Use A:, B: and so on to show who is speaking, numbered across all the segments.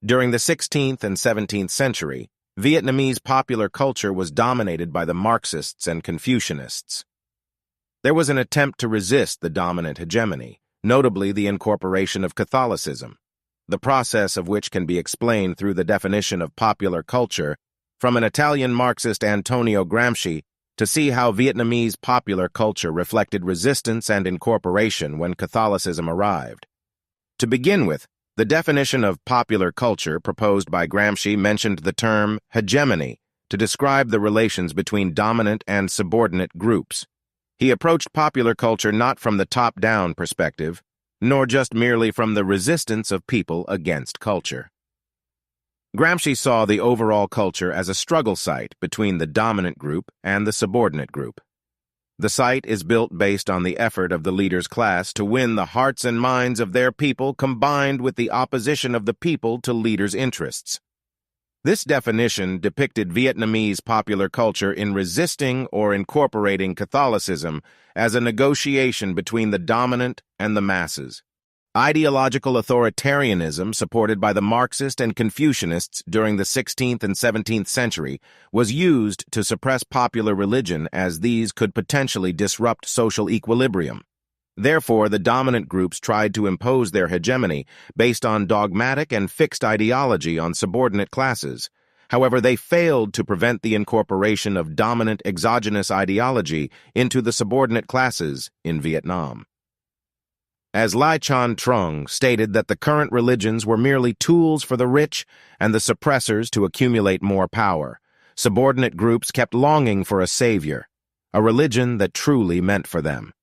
A: During the 16th and 17th century, Vietnamese popular culture was dominated by the Marxists and Confucianists. There was an attempt to resist the dominant hegemony, notably the incorporation of Catholicism, the process of which can be explained through the definition of popular culture from an Italian Marxist Antonio Gramsci to see how Vietnamese popular culture reflected resistance and incorporation when Catholicism arrived. To begin with, the definition of popular culture proposed by Gramsci mentioned the term hegemony to describe the relations between dominant and subordinate groups. He approached popular culture not from the top-down perspective, nor just merely from the resistance of people against culture. Gramsci saw the overall culture as a struggle site between the dominant group and the subordinate group. The site is built based on the effort of the leader's class to win the hearts and minds of their people combined with the opposition of the people to leaders' interests. This definition depicted Vietnamese popular culture in resisting or incorporating Catholicism as a negotiation between the dominant and the masses. Ideological authoritarianism supported by the Marxist and Confucianists during the 16th and 17th century was used to suppress popular religion as these could potentially disrupt social equilibrium. Therefore, the dominant groups tried to impose their hegemony based on dogmatic and fixed ideology on subordinate classes. However, they failed to prevent the incorporation of dominant exogenous ideology into the subordinate classes in Vietnam. As Lai Chan Trung stated that the current religions were merely tools for the rich and the suppressors to accumulate more power, subordinate groups kept longing for a savior, a religion that truly meant for them.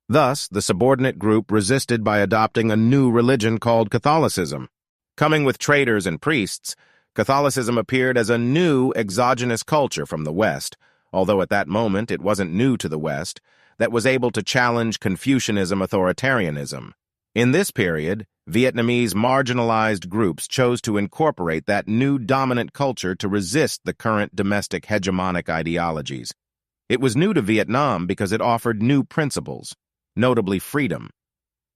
A: Thus, the subordinate group resisted by adopting a new religion called Catholicism. Coming with traders and priests, Catholicism appeared as a new exogenous culture from the West, although at that moment it wasn't new to the West, that was able to challenge Confucianism authoritarianism. In this period, Vietnamese marginalized groups chose to incorporate that new dominant culture to resist the current domestic hegemonic ideologies. It was new to Vietnam because it offered new principles, notably freedom.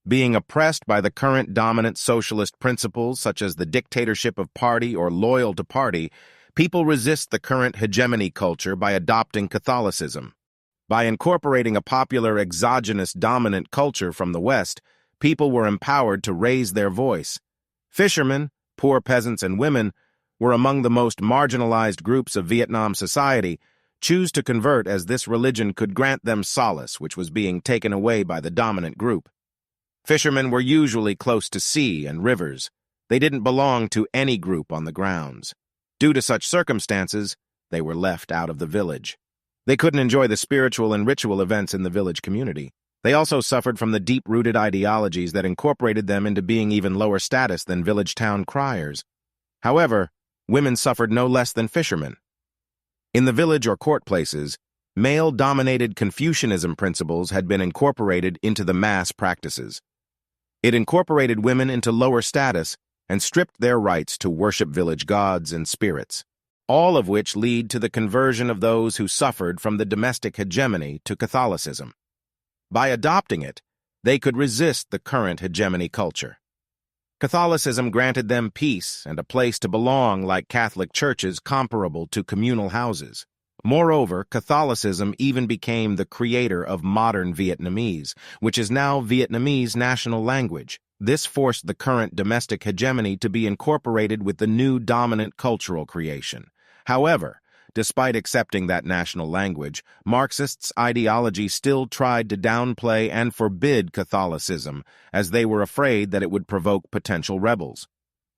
A: Being oppressed by the current dominant socialist principles such as the dictatorship of party or loyal to party, people resist the current hegemony culture by adopting Catholicism. By incorporating a popular exogenous dominant culture from the West, people were empowered to raise their voice. Fishermen, poor peasants, and women were among the most marginalized groups of Vietnam society, choose to convert as this religion could grant them solace, which was being taken away by the dominant group. Fishermen were usually close to sea and rivers. They didn't belong to any group on the grounds. Due to such circumstances, they were left out of the village. They couldn't enjoy the spiritual and ritual events in the village community. They also suffered from the deep-rooted ideologies that incorporated them into being even lower status than village town criers. However, women suffered no less than fishermen. In the village or court places, male-dominated Confucianism principles had been incorporated into the mass practices. It incorporated women into lower status and stripped their rights to worship village gods and spirits, all of which lead to the conversion of those who suffered from the domestic hegemony to Catholicism. By adopting it, they could resist the current hegemony culture. Catholicism granted them peace and a place to belong like Catholic churches comparable to communal houses. Moreover, Catholicism even became the creator of modern Vietnamese, which is now Vietnamese national language. This forced the current domestic hegemony to be incorporated with the new dominant cultural creation. However, despite accepting that national language, Marxists' ideology still tried to downplay and forbid Catholicism, as they were afraid that it would provoke potential rebels.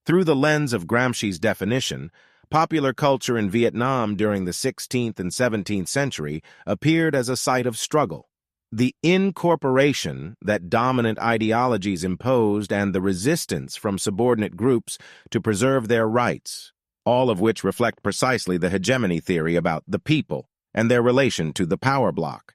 A: Through the lens of Gramsci's definition, popular culture in Vietnam during the 16th and 17th century appeared as a site of struggle. The incorporation that dominant ideologies imposed and the resistance from subordinate groups to preserve their rights, all of which reflect precisely the hegemony theory about the people and their relation to the power block.